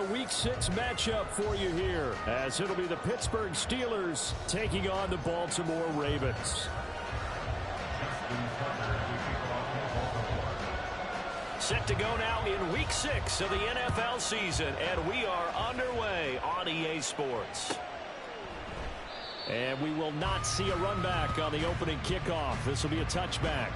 a Week 6 matchup for you here, as it'll be the Pittsburgh Steelers taking on the Baltimore Ravens. Set to go now in Week 6 of the NFL season, and we are underway on EA Sports. And we will not see a run back on the opening kickoff. This will be a touchback.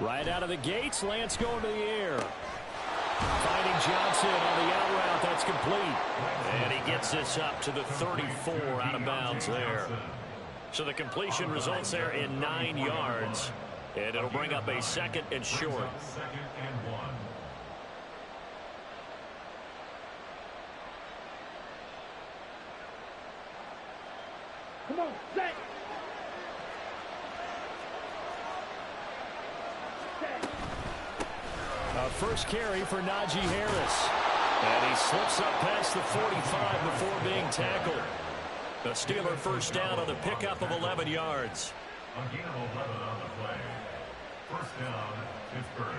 Right out of the gates, Lance going to the air. Finding Johnson on the out route. That's complete. And he gets this up to the 34 out of bounds there. So the completion results there in 9 yards. And it'll bring up a 2nd and short. Come on, set. First carry for Najee Harris. And he slips up past the 45 before being tackled. The Steeler first down on the pickup of 11 yards. Again, 11 on the play. First down, Pittsburgh.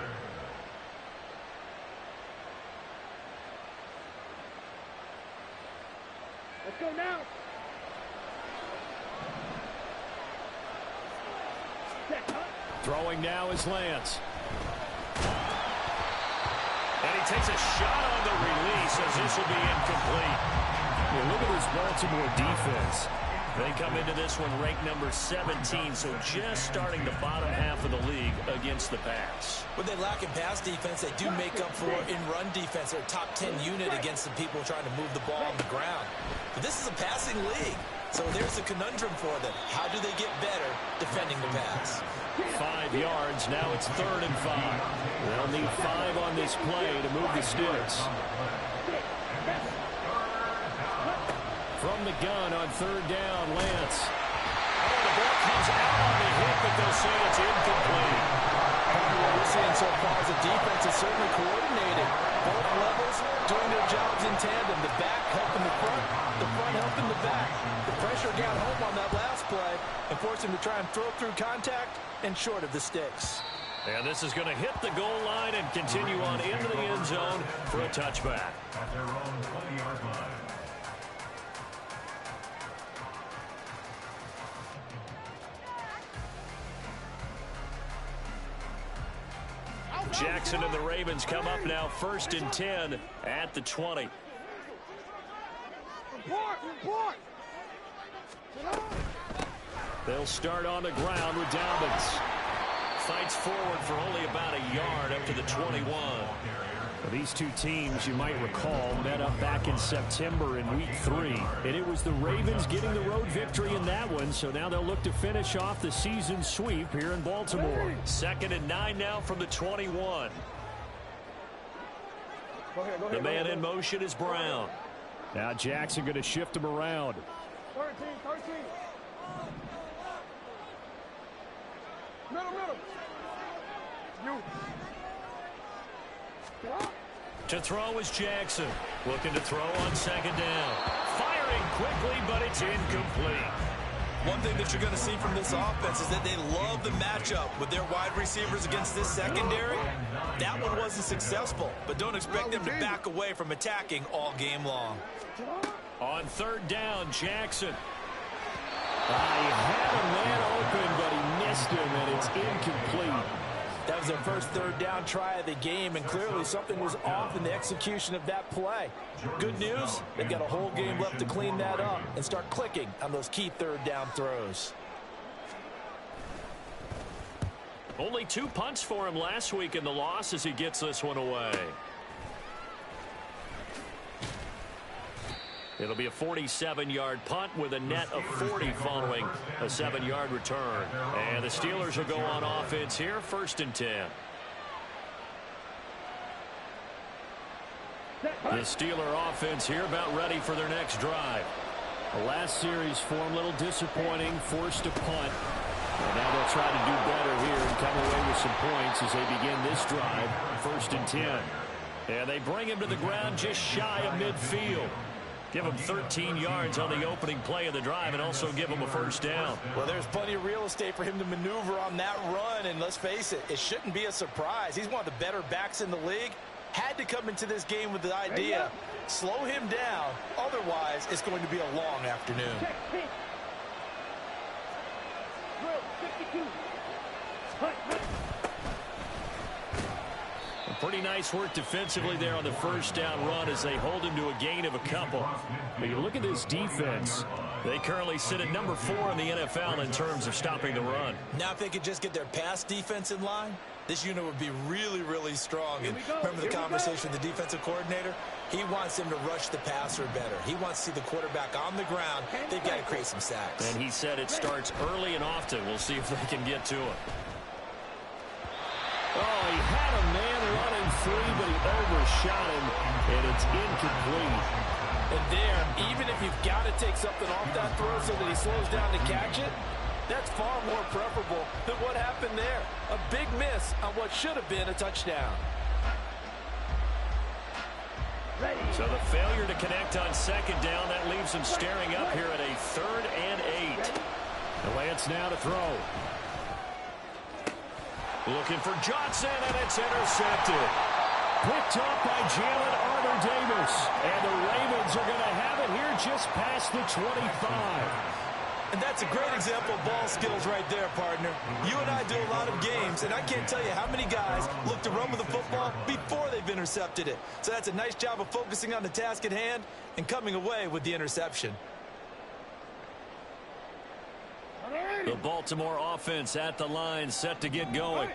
Let's go now. Throwing now is Lance. And he takes a shot on the release as this will be incomplete. Yeah, look at this Baltimore defense. They come into this one ranked number 17, so just starting the bottom half of the league against the pass. When they lack in pass defense, they do make up for in run defense. They're a top 10 unit against the people trying to move the ball on the ground. But this is a passing league, so there's a conundrum for them. How do they get better defending the pass? 5 yards, now it's 3rd and 5. They'll need 5 on this play to move the sticks. From the gun on 3rd down, Lance. Oh, the ball comes out on the hit, but they'll say it's incomplete. What we're seeing so far is the defense is certainly coordinated. Both levels doing their jobs in tandem. The back helping the front helping the back. The pressure got home on that last play and forced him to try and throw through contact and short of the sticks. And this is going to hit the goal line and continue on into the end zone for a touchback. At their own 20-yard line. Jackson and the Ravens come up now 1st and 10 at the 20. They'll start on the ground with Dobbins. Fights forward for only about a yard up to the 21. Well, these two teams, you might recall, met up back in September in Week 3. And it was the Ravens getting the road victory in that one, so now they'll look to finish off the season sweep here in Baltimore. 2nd and 9 now from the 21. The man in motion is Brown. Now Jackson going to shift him around. 13. Middle. To throw is Jackson. Looking to throw on 2nd down. Firing quickly, but it's incomplete. One thing that you're going to see from this offense is that they love the matchup with their wide receivers against this secondary. That one wasn't successful, but don't expect them to back away from attacking all game long. On 3rd down, Jackson. He had a man open, but he missed him, and it's incomplete. That was their first 3rd down try of the game, and clearly something was off in the execution of that play. Good news, they've got a whole game left to clean that up and start clicking on those key 3rd down throws. Only 2 punts for him last week in the loss as he gets this one away. It'll be a 47-yard punt with a net of 40 following a 7-yard return. And the Steelers will go on offense here, 1st and 10. The Steeler offense here about ready for their next drive. The last series form a little disappointing, forced a punt. And now they'll try to do better here and come away with some points as they begin this drive, 1st and 10. And they bring him to the ground just shy of midfield. Give him 13 yards on the opening play of the drive and also give him a 1st down. Well, there's plenty of real estate for him to maneuver on that run. And let's face it, it shouldn't be a surprise. He's one of the better backs in the league. Had to come into this game with the idea, slow him down. Otherwise, it's going to be a long afternoon. Pretty nice work defensively there on the 1st down run as they hold him to a gain of a couple. But you look at this defense. They currently sit at number 4 in the NFL in terms of stopping the run. Now if they could just get their pass defense in line, this unit would be really, really strong. And remember the conversation with the defensive coordinator? He wants them to rush the passer better. He wants to see the quarterback on the ground. They've got to create some sacks. And he said it starts early and often. We'll see if they can get to him. Oh, he had a man running free, but he overshot him, and it's incomplete. And there, even if you've got to take something off that throw so that he slows down to catch it, that's far more preferable than what happened there. A big miss on what should have been a touchdown. So the failure to connect on 2nd down, that leaves him staring up here at a 3rd and 8. The Lance now to throw. Looking for Johnson, and it's intercepted. Picked up by Jalen Armour-Davis. And the Ravens are going to have it here just past the 25. And that's a great example of ball skills right there, partner. You and I do a lot of games, and I can't tell you how many guys look to run with the football before they've intercepted it. So that's a nice job of focusing on the task at hand and coming away with the interception. The Baltimore offense at the line, set to get going.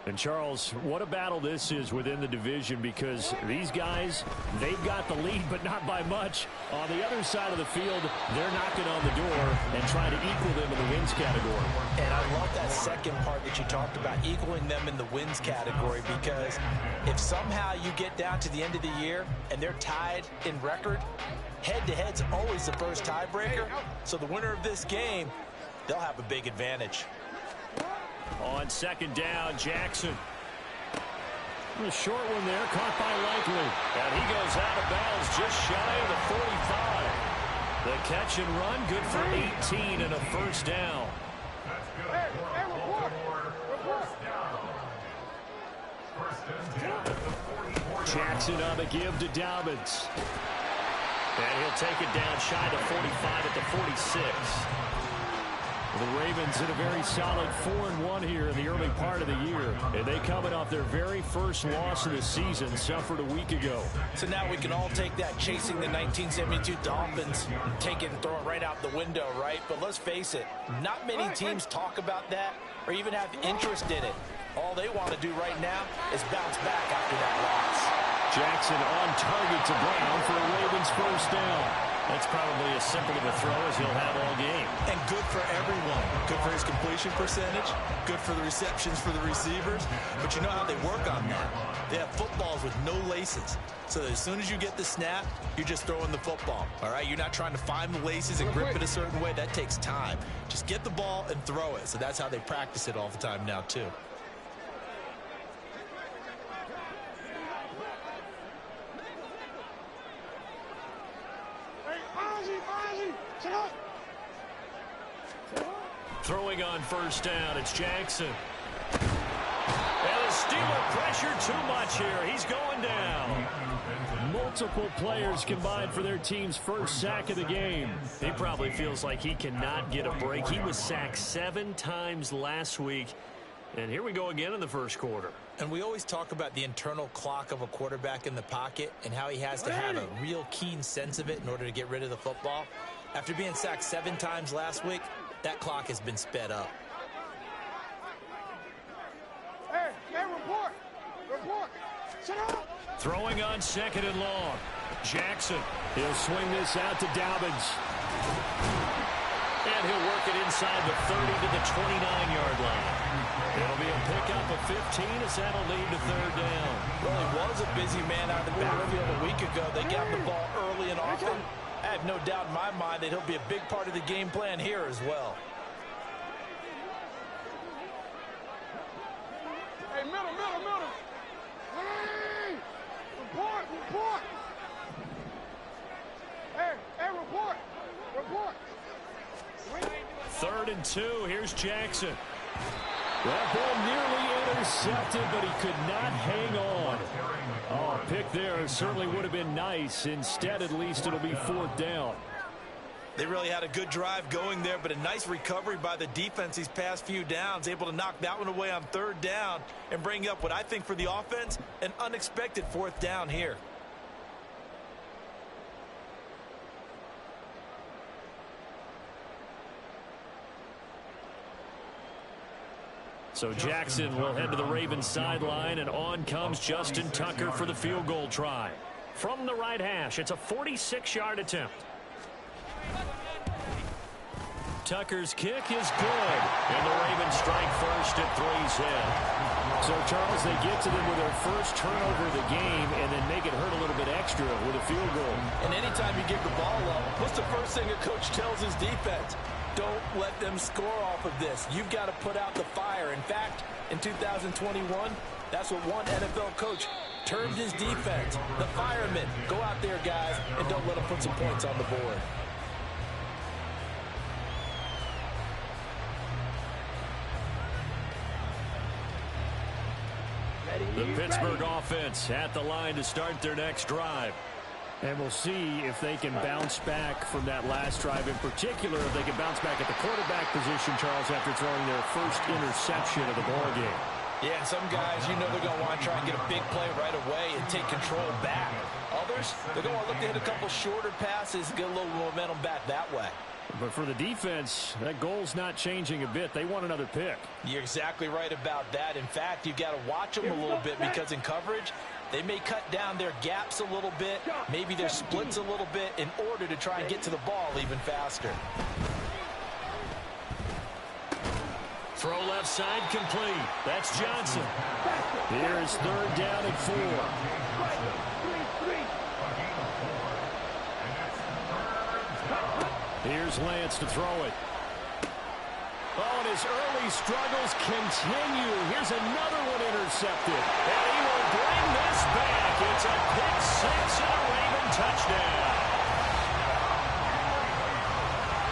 And, Charles, what a battle this is within the division, because these guys, they've got the lead, but not by much. On the other side of the field, they're knocking on the door and trying to equal them in the wins category. And I love that second part that you talked about, equaling them in the wins category, because if somehow you get down to the end of the year and they're tied in record, head-to-head's always the first tiebreaker. So the winner of this game, they'll have a big advantage. On 2nd down, Jackson. A short one there, caught by Likely. And he goes out of bounds just shy of the 45. The catch and run, good for 18 and a 1st down. Jackson on the give to Dobbins. And he'll take it down shy to 45 at the 46. The Ravens in a very solid 4-1 here in the early part of the year. And they coming off their very first loss of the season, suffered a week ago. So now we can all take that chasing the 1972 Dolphins, take it and throw it right out the window, right? But let's face it, not many teams talk about that or even have interest in it. All they want to do right now is bounce back after that loss. Jackson on target to Brown for a Ravens 1st down. That's probably as simple of a throw as he'll have all game. And good for everyone. Good for his completion percentage. Good for the receptions for the receivers. But you know how they work on that. They have footballs with no laces. So that as soon as you get the snap, you're just throwing the football. All right? You're not trying to find the laces and grip it a certain way. That takes time. Just get the ball and throw it. So that's how they practice it all the time now, too. Throwing on 1st down, it's Jackson. And the Steeler pressure too much here. He's going down. Multiple players combined for their team's 1st sack of the game. He probably feels like he cannot get a break. He was sacked 7 times last week. And here we go again in the 1st quarter. And we always talk about the internal clock of a quarterback in the pocket and how he has to have a real keen sense of it in order to get rid of the football. After being sacked 7 times last week, that clock has been sped up. Hey, report. Sit up. Throwing on 2nd and long. Jackson, he'll swing this out to Dobbins. And he'll work it inside the 30 to the 29-yard line. It'll be a pickup of 15 as that'll lead to third down. Well, he was a busy man out of the backfield a week ago. They got him the ball early and often. I have no doubt in my mind that he'll be a big part of the game plan here as well. Hey, middle. Hey, report. Hey, report. Third and 2. Here's Jackson. That ball nearly intercepted, but he could not hang on. Oh, a pick there certainly would have been nice. Instead, at least, it'll be fourth down. They really had a good drive going there, but a nice recovery by the defense these past few downs, able to knock that one away on third down and bring up what I think for the offense, an unexpected fourth down here. So Jackson will head to the Ravens sideline, and on comes Justin Tucker for the field goal try. From the right hash, it's a 46-yard attempt. Tucker's kick is good, and the Ravens strike first at 3's head. So, Charles, they get to them with their first turnover of the game and then make it hurt a little bit extra with a field goal. And anytime you give the ball up, what's the first thing a coach tells his defense? Don't let them score off of this. You've got to put out the fire. In fact, in 2021, that's what one NFL coach termed his defense. The firemen. Go out there, guys, and don't let them put some points on the board. The Pittsburgh offense at the line to start their next drive. And we'll see if they can bounce back from that last drive. In particular, if they can bounce back at the quarterback position, Charles, after throwing their first interception of the ballgame. Yeah, and some guys, you know they're going to want to try and get a big play right away and take control back. Others, they're going to look to hit a couple shorter passes, get a little momentum back that way. But for the defense, that goal's not changing a bit. They want another pick. You're exactly right about that. In fact, you've got to watch them a little bit because in coverage, they may cut down their gaps a little bit, maybe their splits a little bit in order to try and get to the ball even faster. Throw left side complete. That's Johnson. Here's third down and 4. Here's Lance to throw it. Oh, and his early struggles continue. Here's another one intercepted. And he will bring this back. It's a pick six and a Raven touchdown.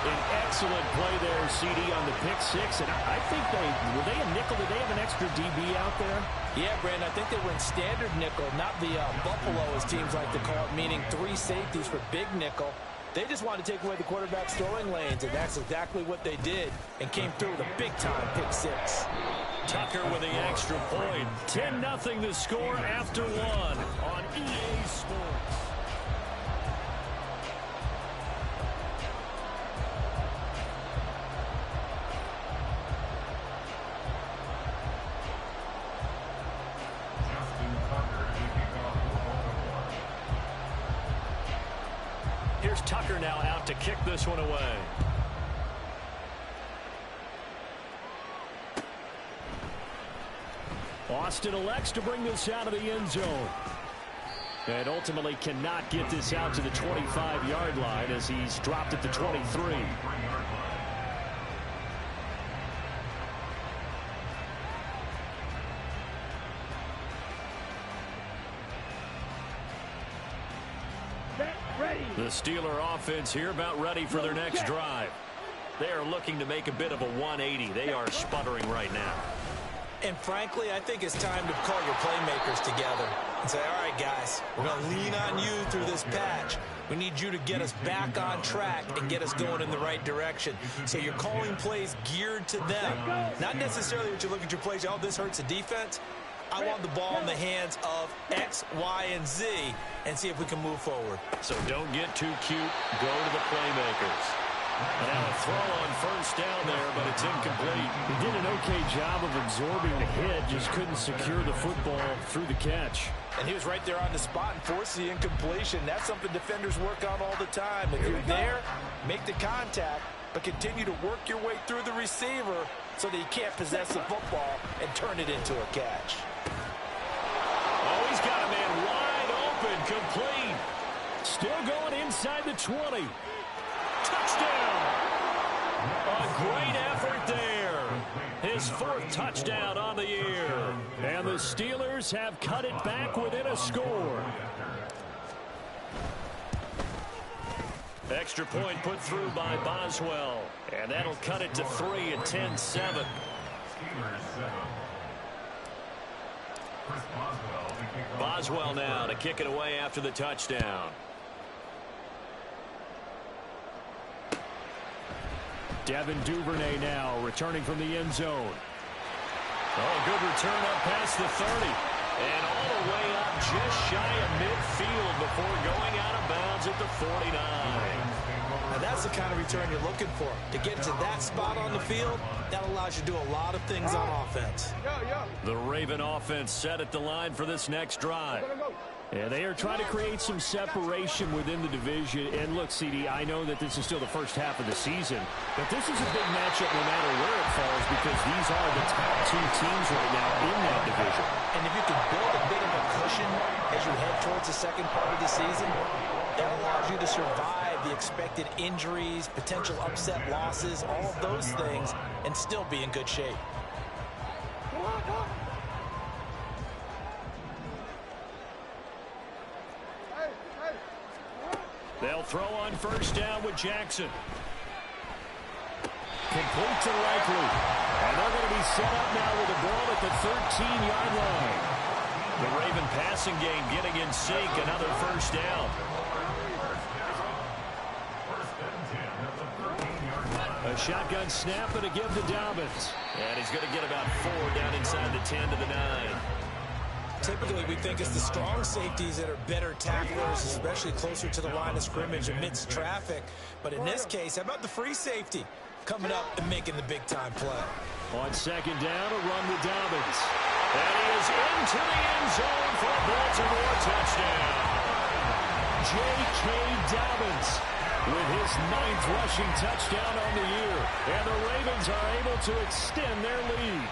An excellent play there, CD, on the pick six. And I think were they a nickel? Did they have an extra DB out there? Yeah, Brandon, I think they were in standard nickel, not the Buffalo, as teams like to call it, meaning 3 safeties for big nickel. They just wanted to take away the quarterback's throwing lanes, and that's exactly what they did and came through with a big-time pick six. Tucker with the extra point. 10-0 the score after 1 on EA Sports. Here's Tucker now out to kick this one away. Austin elects to bring this out of the end zone. And ultimately cannot get this out to the 25-yard line as he's dropped at the 23. The Steeler offense here about ready for their next drive. They are looking to make a bit of a 180. They are sputtering right now. And frankly, I think it's time to call your playmakers together and say, all right, guys, we're going to lean on you through this patch. We need you to get us back on track and get us going in the right direction. So you're calling plays geared to them. Not necessarily that you look at your plays, oh, this hurts the defense. I want the ball in the hands of X, Y, and Z and see if we can move forward. So don't get too cute. Go to the playmakers. And now a throw on first down there, but it's incomplete. He did an okay job of absorbing the hit, just couldn't secure the football through the catch. And he was right there on the spot and forced the incompletion. That's something defenders work on all the time. If you're there, make the contact, but continue to work your way through the receiver so that you can't possess the football and turn it into a catch. Oh, he's got a man wide open, complete. Still going inside the 20. Touchdown! A great effort there. His 4th touchdown on the year. And the Steelers have cut it back within a score. Extra point put through by Boswell. And that'll cut it to 3 at 10-7. Boswell now to kick it away after the touchdown. Devin Duvernay now returning from the end zone. Oh, good return up past the 30. And all the way up just shy of midfield before going out of bounds at the 49. And that's the kind of return you're looking for. To get to that spot on the field, that allows you to do a lot of things on offense. The Raven offense set at the line for this next drive. And they are trying to create some separation within the division. And look, CD, I know that this is still the first half of the season, but this is a big matchup no matter where it falls because these are the top 2 teams right now in that division. And if you can build a bit of a cushion as you head towards the second part of the season, that allows you to survive the expected injuries, potential upset losses, all of those things, and still be in good shape. They'll throw on first down with Jackson. Complete to Likely. And they're going to be set up now with the ball at the 13-yard line. The Raven passing game getting in sync. Another first down. A shotgun snap and a give to Dobbins. And he's going to get about 4 down inside the 10 to the 9. Typically, we think it's the strong safeties that are better tacklers, especially closer to the line of scrimmage amidst traffic. But in this case, how about the free safety coming up and making the big-time play? On second down, a run with Dobbins. And he is into the end zone for a Baltimore touchdown. J.K. Dobbins with his 9th rushing touchdown on the year. And the Ravens are able to extend their lead.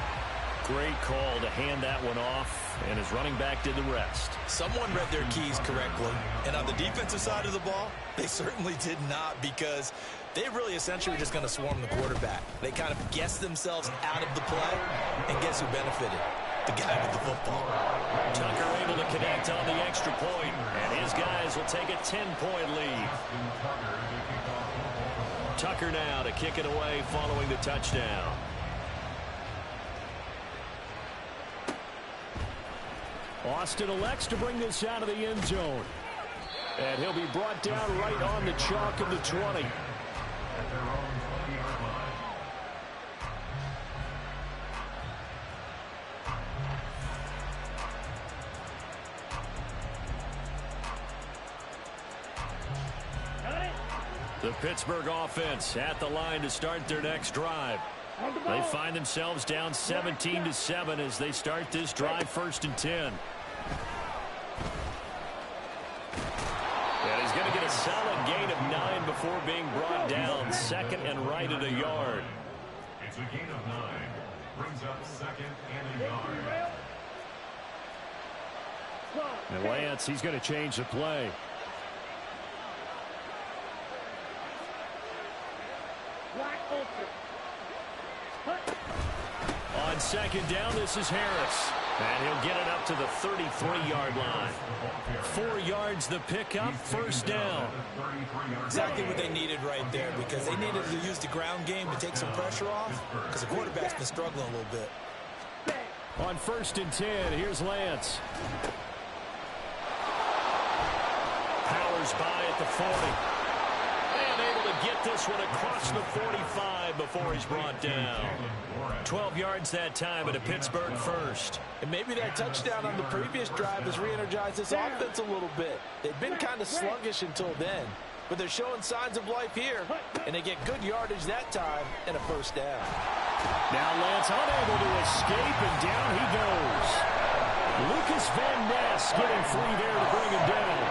Great call to hand that one off, and his running back did the rest. Someone read their keys correctly, and on the defensive side of the ball, they certainly did not, because they really essentially were just going to swarm the quarterback. They kind of guessed themselves out of the play, and guess who benefited? The guy with the football. Tucker able to connect on the extra point, and his guys will take a 10-point lead. Tucker now to kick it away following the touchdown. Austin elects to bring this out of the end zone. And he'll be brought down right on the chalk of the 20. The Pittsburgh offense at the line to start their next drive. They find themselves down 17-7 as they start this drive 1st and 10. And he's going to get a solid gain of 9 before being brought down. 2nd and right at a yard. It's a gain of 9. Brings up 2nd and a yard. And Lance, he's going to change the play. On second down, this is Harris. And he'll get it up to the 33-yard line. 4 yards the pickup, 1st down. Exactly what they needed right there, because they needed to use the ground game to take some pressure off, because the quarterback's been struggling a little bit. On 1st and 10, here's Lance. Powers by at the 40. And able to get this one across the 45 before he's brought down. 12 yards that time at a Pittsburgh first. And maybe that touchdown on the previous drive has re-energized this offense a little bit. They've been kind of sluggish until then, but they're showing signs of life here, and they get good yardage that time and a 1st down. Now Lance unable to escape, and down he goes. Lucas Van Ness getting free there to bring him down.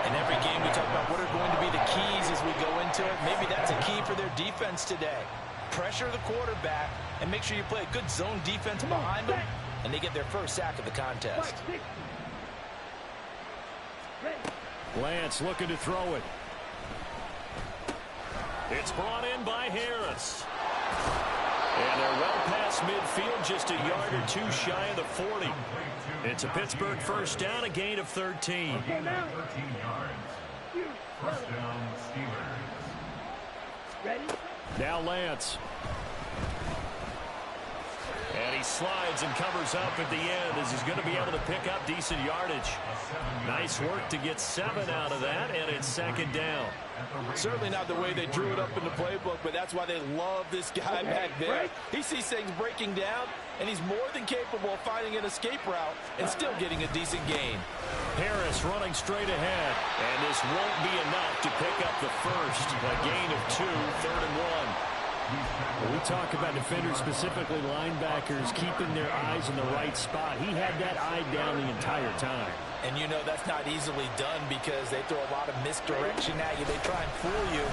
In every game, we talk about what are going to be the keys as we go into it. Maybe that's a key for their defense today. Pressure the quarterback and make sure you play a good zone defense behind them, and they get their first sack of the contest. Lance looking to throw it. It's brought in by Harris. And they're well past midfield, just a yard or two shy of the 40. It's a Pittsburgh first down, a gain of 13. 13 yards. First down, Steelers. Now Lance. And he slides and covers up at the end as he's going to be able to pick up decent yardage. Nice work to get 7 out of that, and it's second down. Certainly not the way they drew it up in the playbook, but that's why they love this guy back there. He sees things breaking down, and he's more than capable of finding an escape route and still getting a decent gain. Harris running straight ahead, and this won't be enough to pick up the first. A gain of 2, 3rd and 1. When we talk about defenders, specifically linebackers, keeping their eyes in the right spot. He had that eye down the entire time. And you know that's not easily done because they throw a lot of misdirection at you. They try and fool you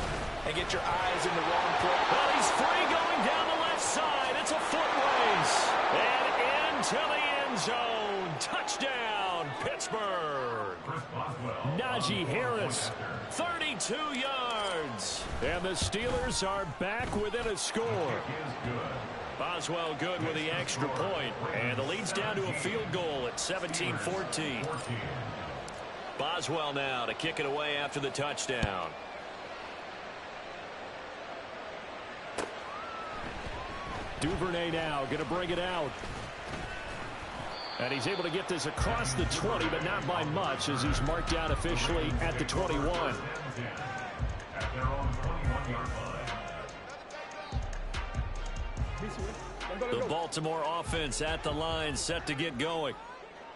and get your eyes in the wrong place. Well, he's free going down the left side. It's a foot race. And into the end zone. Touchdown, Pittsburgh. Najee Harris, 32 yards. And the Steelers are back within a score. Boswell good with the extra point. And the lead's down to a field goal at 17-14. Boswell now to kick it away after the touchdown. Duvernay now going to bring it out. And he's able to get this across the 20, but not by much as he's marked down officially at the 21. At their own 21-yard line. The Baltimore offense at the line, set to get going.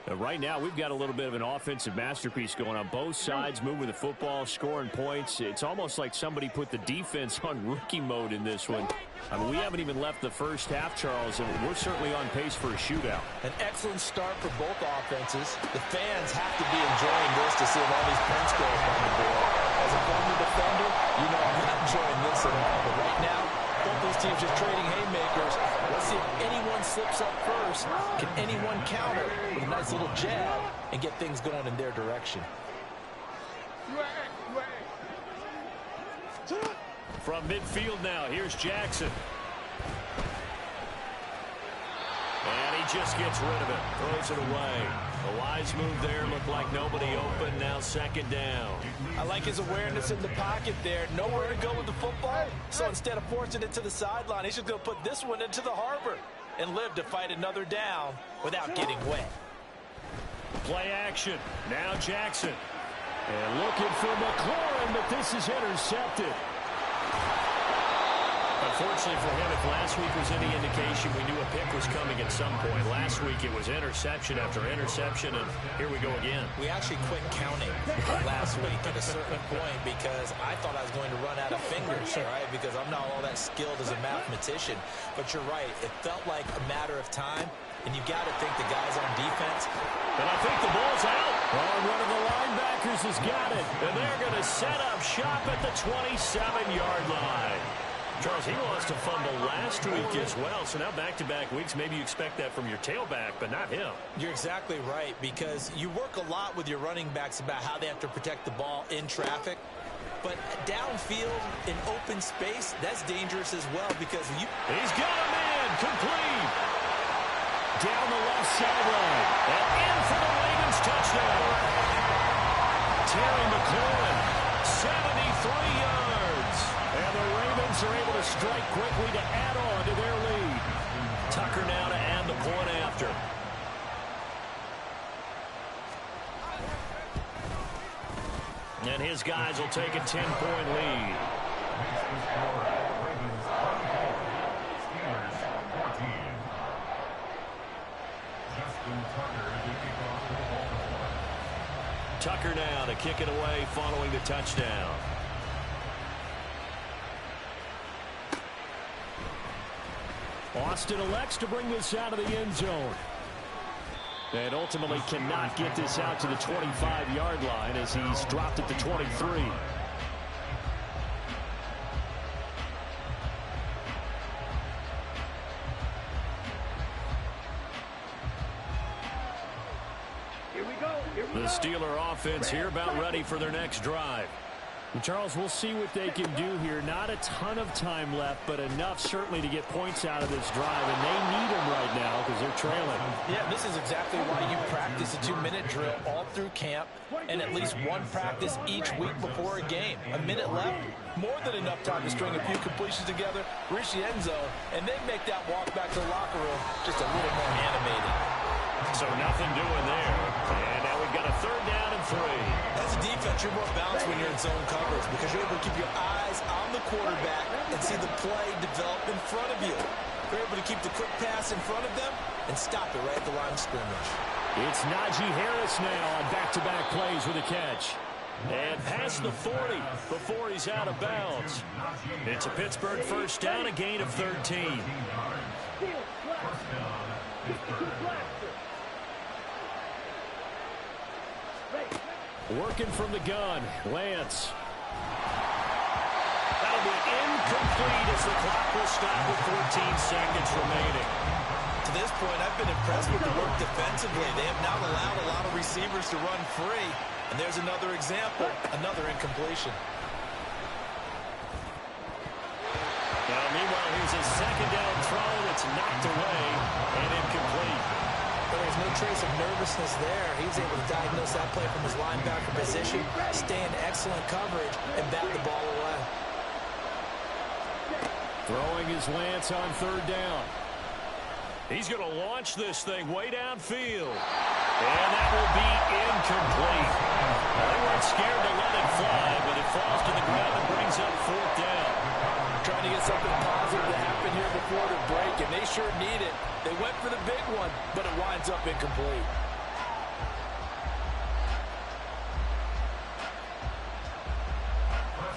Right now, we've got a little bit of an offensive masterpiece going on. Both sides moving the football, scoring points. It's almost like somebody put the defense on rookie mode in this one. I mean, we haven't even left the first half, Charles, and we're certainly on pace for a shootout. An excellent start for both offenses. The fans have to be enjoying this to see all these points going on the board. As a former defender, you know I'm not enjoying this at all. But right now, both these teams just trading haymakers. Let's see if anyone slips up first. Can anyone counter with a nice little jab and get things going in their direction? From midfield now, here's Jackson. And he just gets rid of it, throws it away. A wise move there, looked like nobody open, now second down. I like his awareness in the pocket there. Nowhere to go with the football, so instead of forcing it to the sideline, he's just going to put this one into the harbor and live to fight another down without getting wet. Play action, now Jackson. And looking for McLaurin, but this is intercepted. Unfortunately for him, if last week was any indication, we knew a pick was coming at some point. Last week it was interception after interception, and here we go again. We actually quit counting last week at a certain point because I thought I was going to run out of fingers, right? Because I'm not all that skilled as a mathematician. But you're right. It felt like a matter of time, and you got to think the guys on defense. And I think the ball's out. Oh, one of the linebackers has got it. And they're going to set up shop at the 27-yard line. Charles, he lost a fumble last week as well, so now back-to-back weeks, maybe you expect that from your tailback, but not him. You're exactly right, because you work a lot with your running backs about how they have to protect the ball in traffic, but downfield in open space, that's dangerous as well, because He's got a man, complete. Down the left sideline, and in for the Ravens touchdown. Terry McLaurin, 73 yards. And the Ravens are able to strike quickly to add on to their lead. Tucker now to add the point after. And his guys will take a 10-point lead. Tucker now to kick it away following the touchdown. Austin elects to bring this out of the end zone. And ultimately cannot get this out to the 25-yard line as he's dropped at the 23. The Steeler offense here about ready for their next drive. And Charles, we'll see what they can do here. Not a ton of time left, but enough certainly to get points out of this drive. And they need them right now because they're trailing. Yeah, this is exactly why you practice a 2-minute drill all through camp and at least one practice each week before a game. A minute left, more than enough time to string a few completions together, reach the end zone, and then make that walk back to the locker room just a little more animated. So nothing doing there. And now we've got a 3rd down and 3. As a defense, you're more balanced when you're in zone coverage because you're able to keep your eyes on the quarterback and see the play develop in front of you. You're able to keep the quick pass in front of them and stop it right at the line of scrimmage. It's Najee Harris now on back-to-back plays with a catch. And past the 40 before he's out of bounds. It's a Pittsburgh 1st down, a gain of 13. Working from the gun, Lance. That'll be incomplete as the clock will stop with 14 seconds remaining. To this point, I've been impressed with the work defensively. They have not allowed a lot of receivers to run free. And there's another example, another incompletion. Now, meanwhile, here's a 2nd down throw that's knocked away and incomplete. There's no trace of nervousness there. He was able to diagnose that play from his linebacker position, stay in excellent coverage, and bat the ball away. Throwing his Lance on 3rd down. He's going to launch this thing way downfield. And that will be incomplete. They weren't scared to let it fly, but it falls to the ground and brings up 4th down. Trying to get something positive to happen here before the break, and they sure need it. They went for the big one, but it winds up incomplete.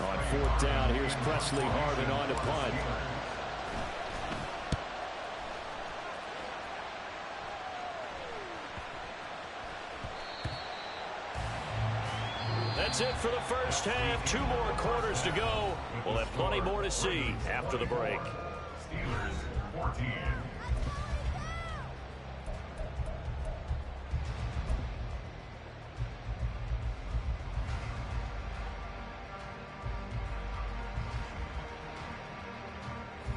On 4th down, here's Presley Harvin on to punt. That's it for the 1st half. 2 more quarters to go. We'll have plenty more to see after the break. Steelers 14.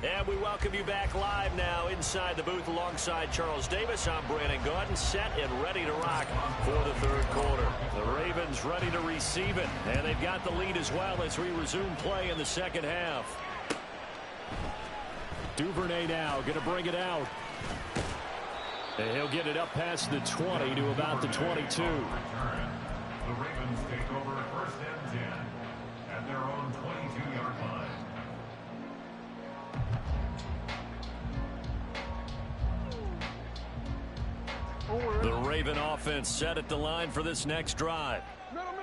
And we welcome you back live now inside the booth alongside Charles Davis. I'm Brandon Gaudin, set and ready to rock for the 3rd quarter. The Ravens ready to receive it, and they've got the lead as well as we resume play in the 2nd half. Duvernay now going to bring it out. And he'll get it up past the 20 to about the 22. The Ravens take over 1st and 10 at their own 22-yard line. The Raven offense set at the line for this next drive.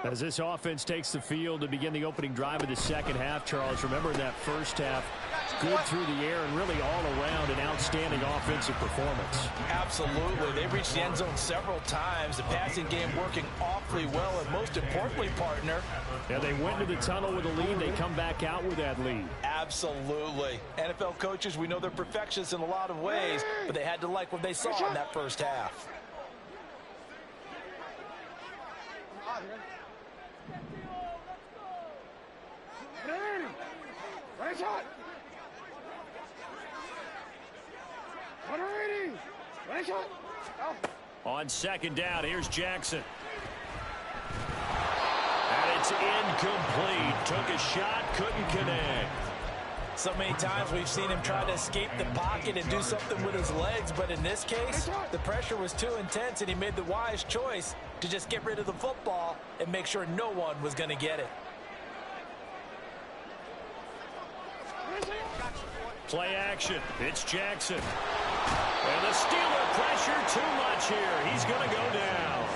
As this offense takes the field to begin the opening drive of the 2nd half, Charles, remember that 1st half, good through the air and really all around an outstanding offensive performance. Absolutely. They reached the end zone several times. The passing game working awfully well, and most importantly, partner. Yeah, they went into the tunnel with a lead. They come back out with that lead. Absolutely. NFL coaches, we know they're perfectionists in a lot of ways, but they had to like what they saw in that 1st half. Right shot. Right shot. On 2nd down, here's Jackson. And it's incomplete. Took a shot, couldn't connect. So many times we've seen him try to escape the pocket and do something with his legs, but in this case, the pressure was too intense and he made the wise choice to just get rid of the football and make sure no one was going to get it. Play action. It's Jackson. And the Steeler pressure too much here. He's going to go down.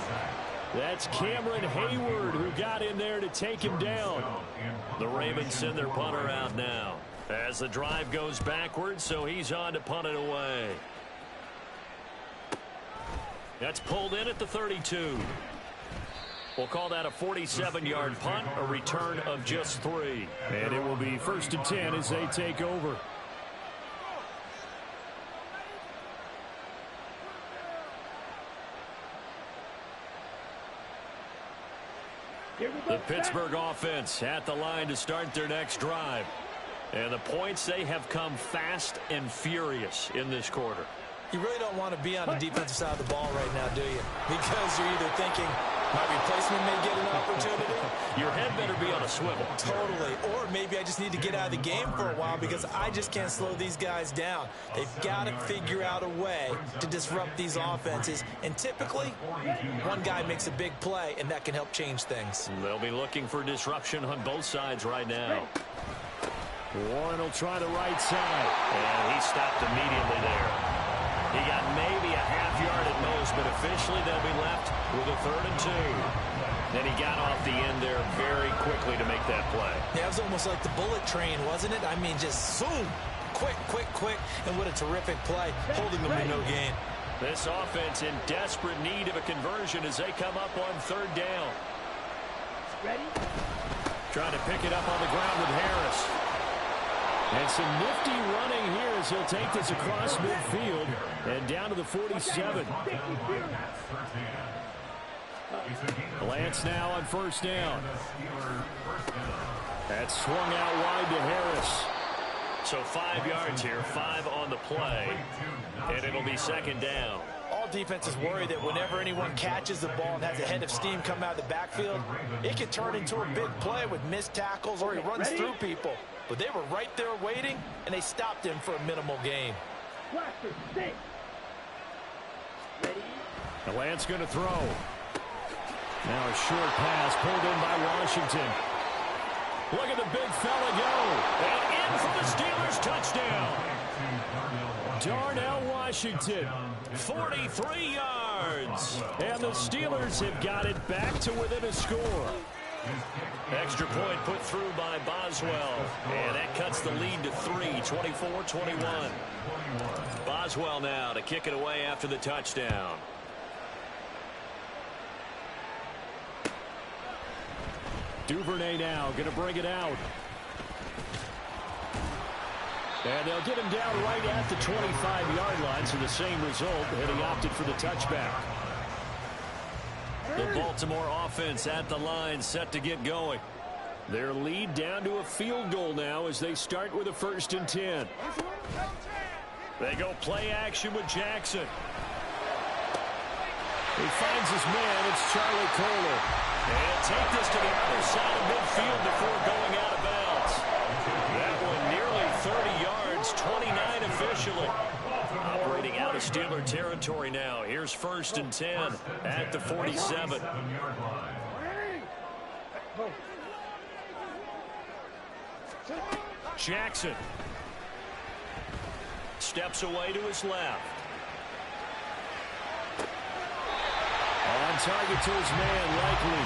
That's Cameron Hayward who got in there to take him down. The Ravens send their punter out now as the drive goes backwards, so he's on to punt it away. That's pulled in at the 32. We'll call that a 47-yard punt, a return of just 3. And it will be 1st and 10 as they take over. The Pittsburgh offense at the line to start their next drive. And the points, they have come fast and furious in this quarter. You really don't want to be on the defensive side of the ball right now, do you? Because you're either thinking, my replacement may get an opportunity. Your head better be on a swivel. Totally. Or maybe I just need to get out of the game for a while because I just can't slow these guys down. They've got to figure out a way to disrupt these offenses. And typically, one guy makes a big play, and that can help change things. They'll be looking for disruption on both sides right now. Warren will try the right side. And he stopped immediately there. He got maybe a half yard at most, but officially they'll be left with a 3rd and 2. Then he got off the end there very quickly to make that play. Yeah, it was almost like the bullet train, wasn't it? I mean, just zoom, quick, quick, quick, and what a terrific play, holding them to no gain. This offense in desperate need of a conversion as they come up on 3rd down. Ready? Trying to pick it up on the ground with Harris. And some nifty running here as he'll take this across midfield and down to the 47. Lance now on 1st down. That's swung out wide to Harris. So 5 yards here, 5 on the play, and it'll be 2nd down. All defenses worry that whenever anyone catches the ball and has a head of steam come out of the backfield, it can turn into a big play with missed tackles or he runs through people. But they were right there waiting, and they stopped him for a minimal gain. The Lance going to throw. Now a short pass pulled in by Washington. Look at the big fella go. And in for the Steelers touchdown. Darnell Washington. 43 yards. And the Steelers have got it back to within a score. Extra point put through by Boswell. And that cuts the lead to 3, 24-21. Boswell now to kick it away after the touchdown. Duvernay now going to bring it out. And they'll get him down right at the 25-yard line, so the same result, and he opted for the touchback. The Baltimore offense at the line, set to get going. Their lead down to a field goal now as they start with a 1st and 10. They go play action with Jackson. He finds his man. It's Charlie Kohler. And take this to the other side of midfield before going out of bounds. That one nearly 30 yards, 29 officially. Operating out of Steeler territory now. Here's 1st and 10 at the 47. Jackson steps away to his left. On target to his man, likely.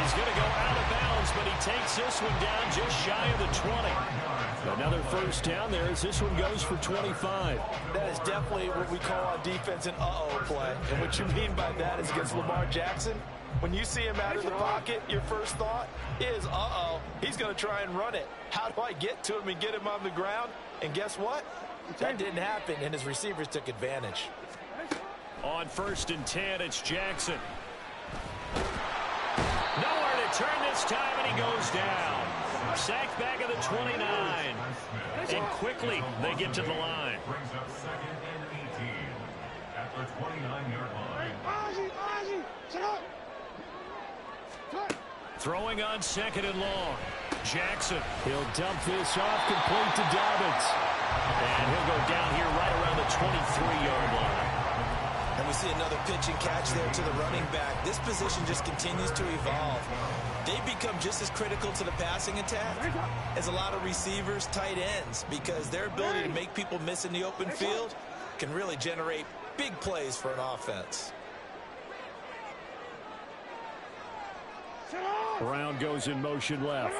He's going to go out of bounds, but he takes this one down just shy of the 20. Another 1st down there as this one goes for 25. That is definitely what we call on defense an uh-oh play. And what you mean by that is against Lamar Jackson, when you see him out of the pocket, your first thought is, uh-oh, he's going to try and run it. How do I get to him and get him on the ground? And guess what? That didn't happen, and his receivers took advantage. On 1st and 10, it's Jackson. Nowhere to turn this time, and he goes down. Sacked back at the 29. And quickly, they get to the line. Brings up 2nd and 18 at the 29-yard line. Throwing on 2nd and long. Jackson. He'll dump this off complete to Dobbins. And he'll go down here right around the 23-yard line. And we see another pitch and catch there to the running back. This position just continues to evolve. They become just as critical to the passing attack as a lot of receivers, tight ends, because their ability to make people miss in the open field can really generate big plays for an offense. Brown goes in motion left.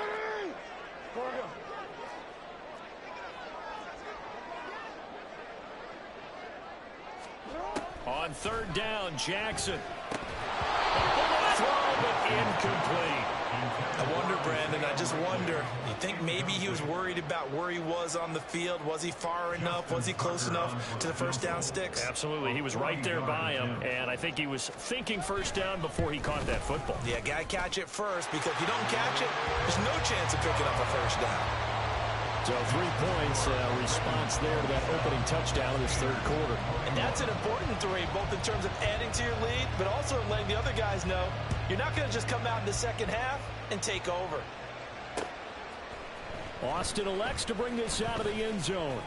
On third down, Jackson. Throw, but incomplete. I wonder, Brandon, I just wonder, you think maybe he was worried about where he was on the field? Was he far enough? Was he close enough to the first down sticks? Absolutely. He was right there by him, and I think he was thinking first down before he caught that football. Yeah, got to catch it first, because if you don't catch it, there's no chance of picking up a first down. So 3 points, response there to that opening touchdown in this third quarter. And that's an important 3, both in terms of adding to your lead, but also letting the other guys know you're not going to just come out in the second half and take over. Austin elects to bring this out of the end zone.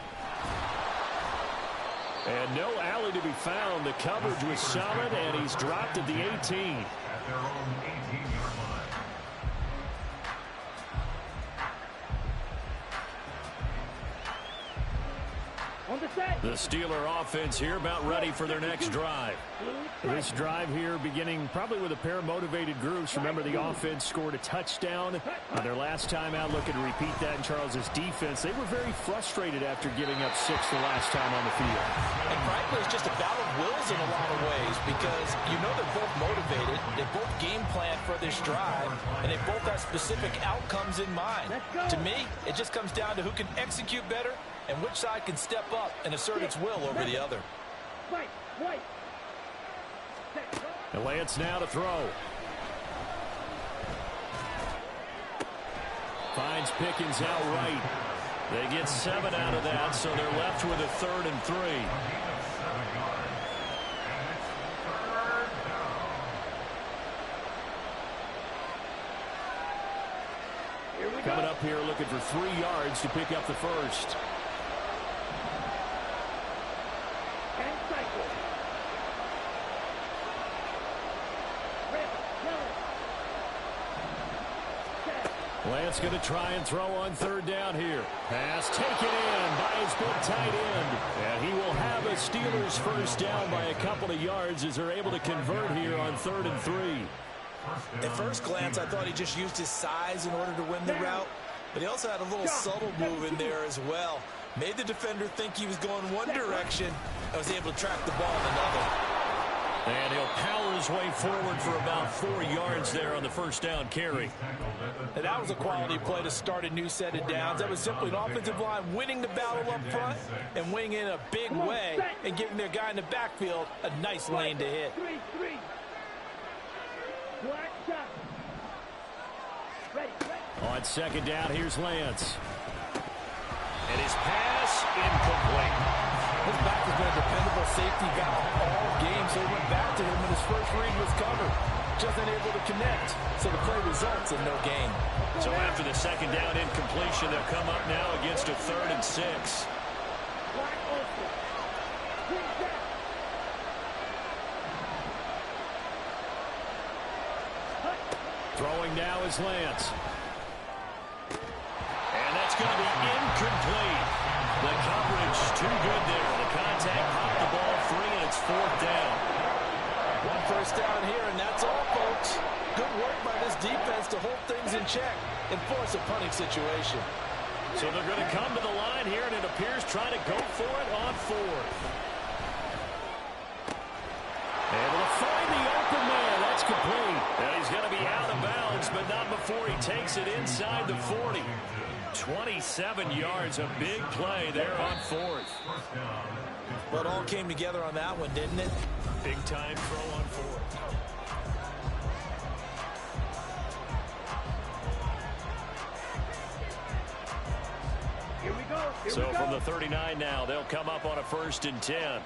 And no alley to be found. The coverage was solid, and he's dropped at the 18. At their own 18-yard line. On the set. The Steeler offense here about ready for their next drive. This drive here beginning probably with a pair of motivated groups. Remember, the offense scored a touchdown on their last time out. Looking to repeat that in Charles's defense. They were very frustrated after giving up 6 the last time on the field. And frankly, it's just a battle of wills in a lot of ways, because you know they're both motivated, they both game plan for this drive, and they both have specific outcomes in mind. To me, it just comes down to who can execute better and which side can step up and assert its will over the other. Right. And Lance now to throw. Finds Pickens out right. They get 7 out of that, so they're left with a 3rd and 3. Coming up here looking for 3 yards to pick up the first. And cycle. Red, yellow. Set. Lance going to try and throw on 3rd down here. Pass taken in by his big tight end. And he will have a Steelers first down by a couple of yards as they're able to convert here on 3rd and 3. At first glance, I thought he just used his size in order to win the route, but he also had a little subtle move in there as well. Made the defender think he was going one direction and was able to track the ball in another. And he'll power his way forward for about 4 yards there on the first down carry. And that was a quality play to start a new set of downs. That was simply an offensive line winning the battle up front and winning in a big way and giving their guy in the backfield a nice lane to hit. 3-3. Black shot. Ready. On 2nd down, here's Lance. And his pass incomplete. His back has been a dependable safety valve all game, so he went back to him when his first read was covered. Just unable to connect, so the play results in no gain. So after the 2nd down incompletion, they'll come up now against a 3rd and 6. Black open. Green set. Throwing now is Lance. And that's going to be incomplete. The coverage too good there. The contact popped the ball free, and it's 4th down. 1 first down here, and that's all, folks. Good work by this defense to hold things in check and force a punting situation. So they're going to come to the line here, and it appears trying to go for it on 4th. Able to find the open man. That's complete. And he's going to be out of bounds, but not before he takes it inside the 40. 27 yards, a big play there on 4th. But it all came together on that one, didn't it? Big time throw on 4th. Here we go. So from the 39 now, they'll come up on a 1st and 10.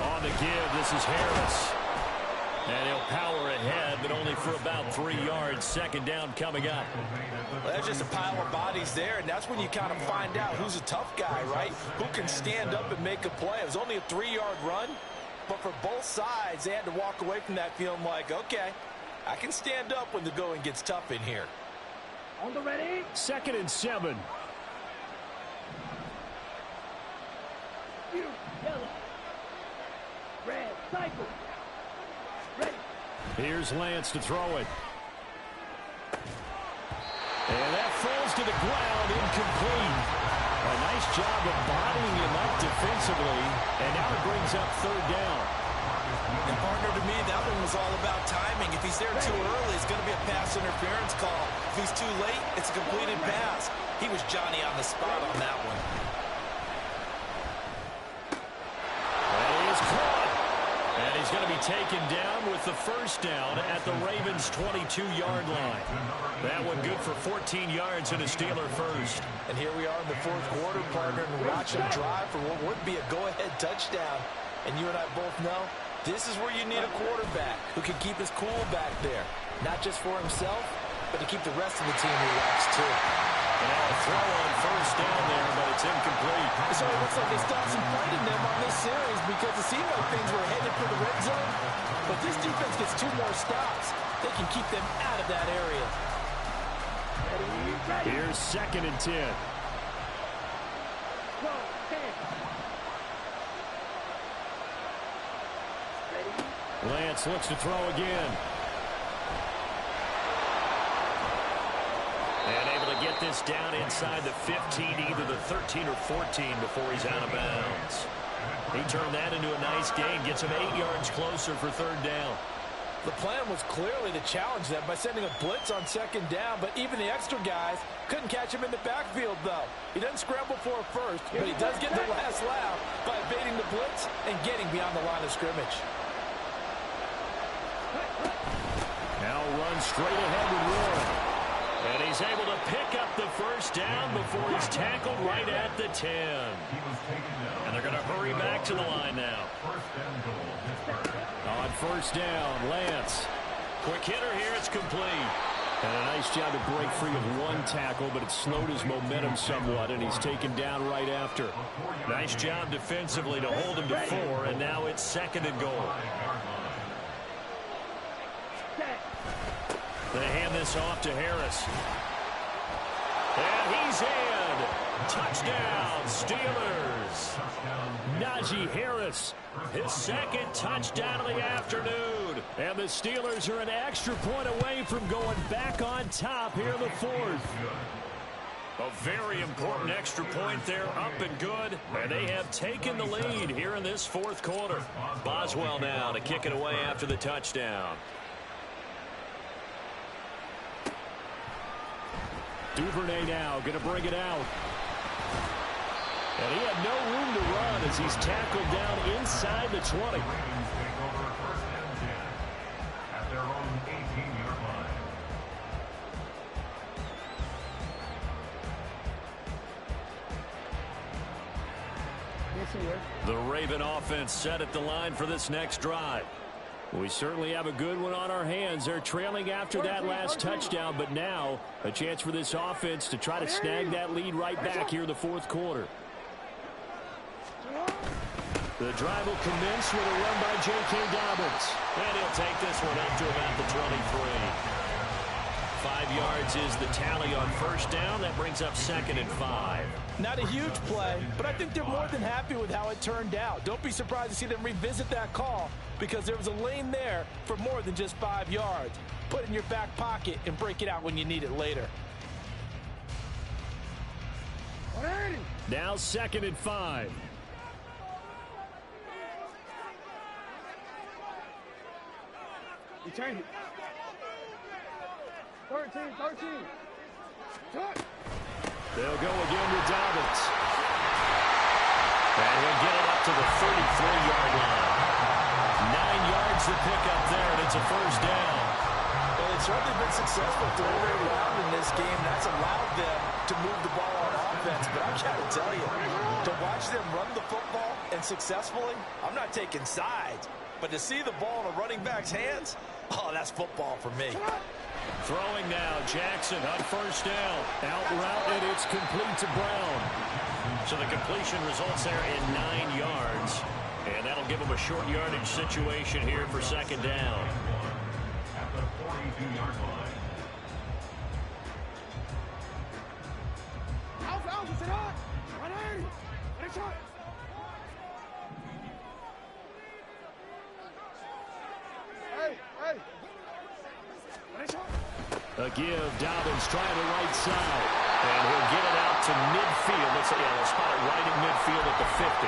On the give, this is Harris. And he'll power ahead, but only for about 3 yards. 2nd down coming up. Well, that's just a pile of bodies there, and that's when you kind of find out who's a tough guy, right? Who can stand up and make a play. It was only a 3-yard run, but for both sides, they had to walk away from that feeling like, okay, I can stand up when the going gets tough in here. On the ready. 2nd and 7. Yellow. Red. Cycle. Ready. Here's Lance to throw it. And that falls to the ground, incomplete. A nice job of bottling him up defensively, and now it brings up third down. And partner, to me, that one was all about timing. If he's there too early, it's going to be a pass interference call. If he's too late, it's a completed pass. He was Johnny on the spot on that one. And he is caught. And he's going to be taken down with the first down at the Ravens' 22-yard line. That one good for 14 yards and a Steeler first. And here we are in the fourth quarter, partner, and watch him drive for what would be a go-ahead touchdown. And you and I both know this is where you need a quarterback who can keep his cool back there. Not just for himself, but to keep the rest of the team relaxed, too. And now a throw on first down there, but it's incomplete. So it looks like they stopped some fight in them on this series because it seemed like things were headed for the red zone. But this defense gets 2 more stops. They can keep them out of that area. Here's 2nd and 10. Lance looks to throw again. And able to get this down inside the 15, either the 13 or 14 before he's out of bounds. He turned that into a nice gain, gets him 8 yards closer for third down. The plan was clearly to challenge them by sending a blitz on 2nd down, but even the extra guys couldn't catch him in the backfield, though. He doesn't scramble for a first, but he does get the last laugh by evading the blitz and getting beyond the line of scrimmage. Now runs straight ahead with Warren. And he's able to pick up the first down before he's tackled right at the 10. And they're going to hurry back to the line now. On first down, Lance. Quick hitter here, it's complete. And a nice job to break free of one tackle, but it slowed his momentum somewhat, and he's taken down right after. Nice job defensively to hold him to 4, and now it's 2nd and goal. They hand this off to Harris. And he's in. Touchdown, Steelers. Najee Harris, his 2nd touchdown of the afternoon. And the Steelers are an extra point away from going back on top here in the 4th. A very important extra point there, up and good. And they have taken the lead here in this 4th quarter. Boswell now to kick it away after the touchdown. Duvernay now going to bring it out. And he had no room to run as he's tackled down inside the 20. At their own 18-yard line. The Raven offense set at the line for this next drive. We certainly have a good one on our hands. They're trailing after that last touchdown, but now a chance for this offense to try to snag that lead right back here in the 4th quarter. The drive will commence with a run by J.K. Dobbins. And he'll take this one up to about the 23. 5 yards is the tally on first down. That brings up 2nd and 5. Not a huge play, but I think they're more than happy with how it turned out. Don't be surprised to see them revisit that call because there was a lane there for more than just 5 yards. Put it in your back pocket and break it out when you need it later. Now 2nd and 5. Return it. 13. Touch. They'll go again with Dobbins. And he'll get it up to the 33-yard line. 9 yards to pick up there, and it's a first down. Well, it's certainly been successful throwing it around in this game. That's allowed them to move the ball on offense. But I've got to tell you, to watch them run the football and successfully, I'm not taking sides. But to see the ball in a running back's hands, oh, that's football for me. Throwing now, Jackson on first down. Out route, and it's complete to Brown. So the completion results there in 9 yards. And that'll give him a short yardage situation here for 2nd down. At the 42-yard line. Out, is it on? 180. Finish up. Hey. Finish up. A give, Dobbins trying the right side. And he'll get it out to midfield. Let's say, yeah, they'll spot it right at midfield at the 50.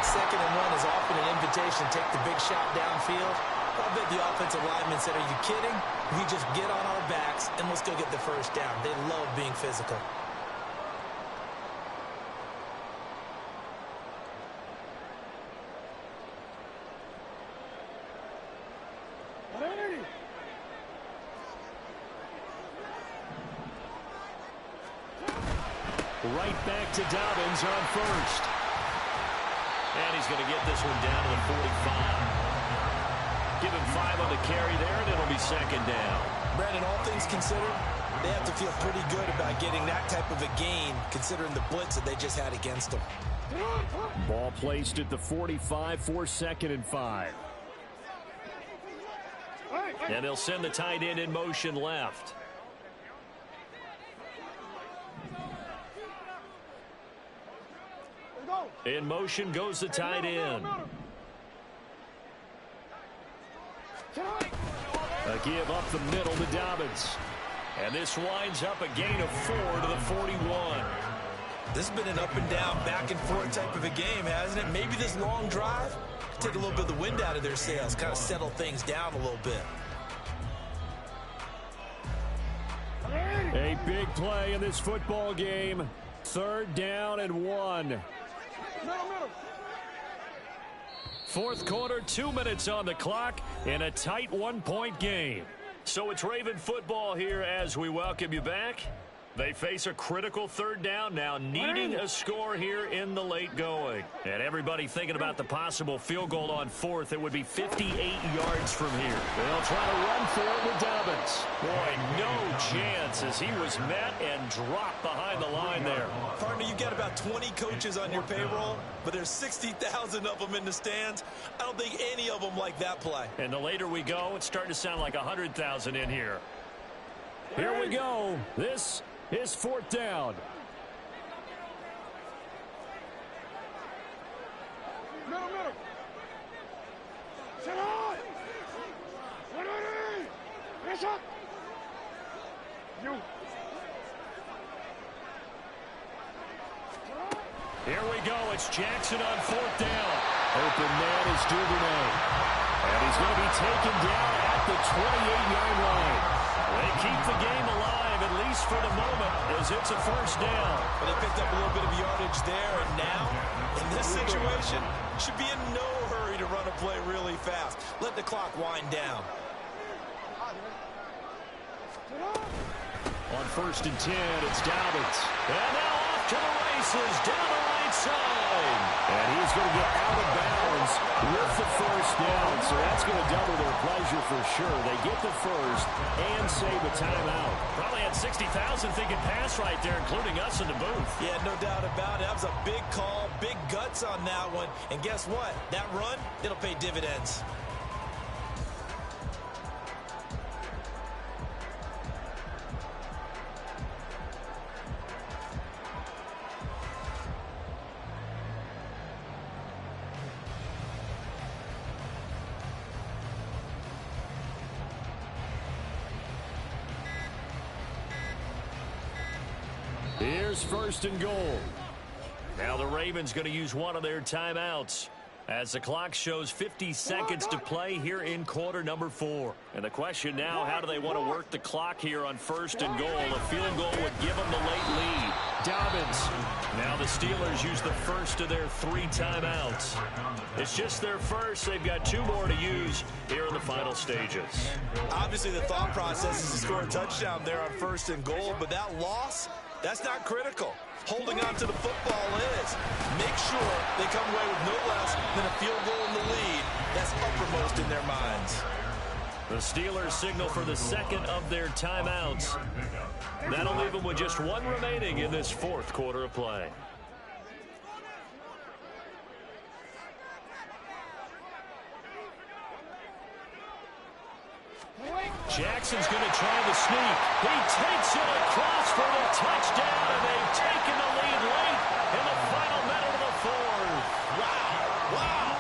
2nd and 1 is often an invitation to take the big shot downfield. I bet the offensive lineman said, are you kidding? We just get on our backs and let's go get the first down. They love being physical. Right back to Dobbins on first. And he's going to get this one down to the 45. Give him 5 on the carry there, and it'll be 2nd down. Brandon, all things considered, they have to feel pretty good about getting that type of a gain, considering the blitz that they just had against them. Ball placed at the 45 for 2nd and 5. And they'll send the tight end in motion left. In motion goes the tight end. A give up the middle to Dobbins. And this winds up a gain of 4 to the 41. This has been an up and down, back and forth type of a game, hasn't it? Maybe this long drive take a little bit of the wind out of their sails, kind of settle things down a little bit. A big play in this football game. 3rd down and 1. 4th quarter, 2 minutes on the clock in a tight 1-point game. So it's Raven football here as we welcome you back. They face a critical 3rd down now, needing a score here in the late going. And everybody thinking about the possible field goal on 4th. It would be 58 yards from here. They'll try to run for it with Dobbins. Boy, no chance as he was met and dropped behind the line there. Partner, you've got about 20 coaches on your payroll, but there's 60,000 of them in the stands. I don't think any of them like that play. And the later we go, it's starting to sound like 100,000 in here. Here we go. This is 4th down. Middle. Sit on. Finish up. You. Here we go. It's Jackson on 4th down. Open man is Duvernay. And he's going to be taken down at the 28-yard line. They keep the game alive, at least for the moment, as it's a 1st down. But they picked up a little bit of yardage there, and now, in this situation, should be in no hurry to run a play really fast. Let the clock wind down. On 1st and 10, it's Dobbins. And now off to the races, down the right side. And he's going to get out of bounds with the 1st down. So that's going to double their pleasure for sure. They get the 1st and save a timeout. Probably had 60,000 thinking pass right there, including us in the booth. Yeah, no doubt about it. That was a big call, big guts on that one. And guess what? That run, it'll pay dividends. Here's 1st and goal. Now the Ravens going to use one of their timeouts as the clock shows 50 seconds to play here in quarter number 4. And the question now, how do they want to work the clock here on 1st and goal? A field goal would give them the late lead. Dobbins. Now the Steelers use the 1st of their 3 timeouts. It's just their 1st. They've got 2 more to use here in the final stages. Obviously the thought process is to score a touchdown there on 1st and goal, but that loss, that's not critical. Holding on to the football is. Make sure they come away with no less than a field goal in the lead. That's uppermost in their minds. The Steelers signal for the 2nd of their timeouts. That'll leave them with just 1 remaining in this 4th quarter of play. Jackson's going to try the sneak. He takes it across for the touchdown, and they've taken the lead late in the final minute of the 4th. Wow.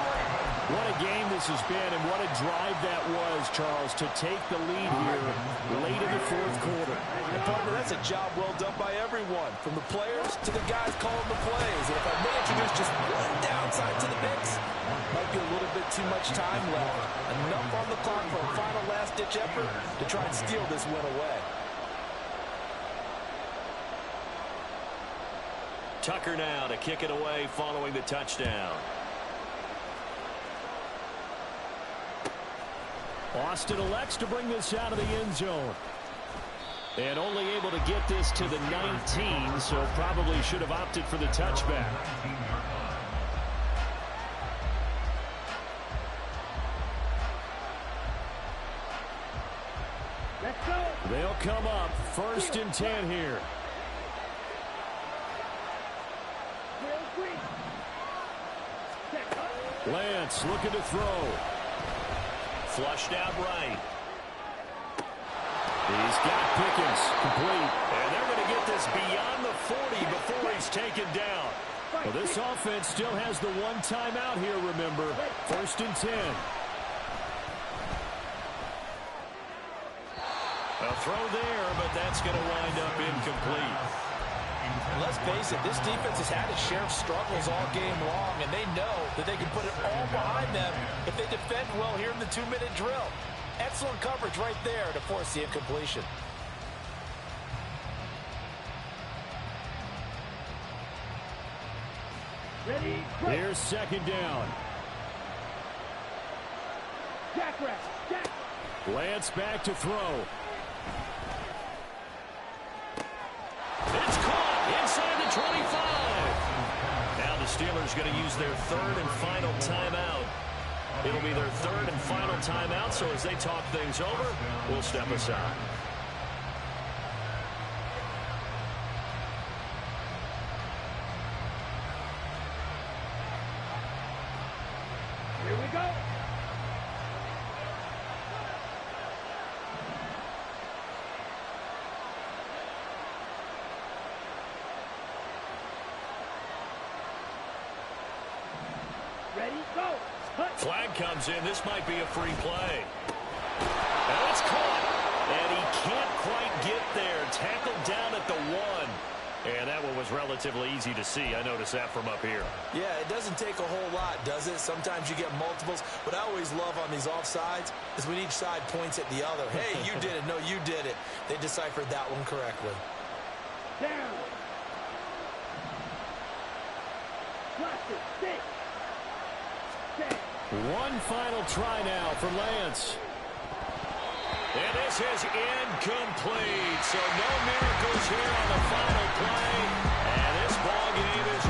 What a game this has been, and what a drive that was, Charles, to take the lead here late in the 4th quarter. A partner, that's a job well done by everyone, from the players to the guys calling the plays. And if I may introduce just one downside to the mix, might be a little bit too much time left. Enough on the clock for a final last-ditch effort to try and steal this win away. Tucker now to kick it away following the touchdown. Austin elects to bring this out of the end zone. And only able to get this to the 19, so probably should have opted for the touchback. Let's go. They'll come up 1st and 10 here. Lance looking to throw. Flushed out right. He's got Pickens complete. And they're going to get this beyond the 40 before he's taken down. Well, this offense still has the one timeout here, remember. 1st and 10. A throw there, but that's going to wind up incomplete. Let's face it, this defense has had its share of struggles all game long, and they know that they can put it all behind them if they defend well here in the 2-minute drill. Excellent coverage right there to force the incompletion. Ready? Here's 2nd down. Jackrabbit. Jack. Lance back to throw. It's caught inside the 25. Now the Steelers going to use their 3rd and final timeout. It'll be their 3rd and final timeout, so as they talk things over, we'll step aside. Here we go. Ready? Go. Flag comes in. This might be a free play. And it's caught. And he can't quite get there. Tackled down at the 1. And that one was relatively easy to see. I noticed that from up here. Yeah, it doesn't take a whole lot, does it? Sometimes you get multiples. What I always love on these offsides is when each side points at the other. Hey, you did it. No, you did it. They deciphered that one correctly. Down. Watch it. Stick. One final try now for Lance. And this is incomplete. So no miracles here on the final play. And this ball game is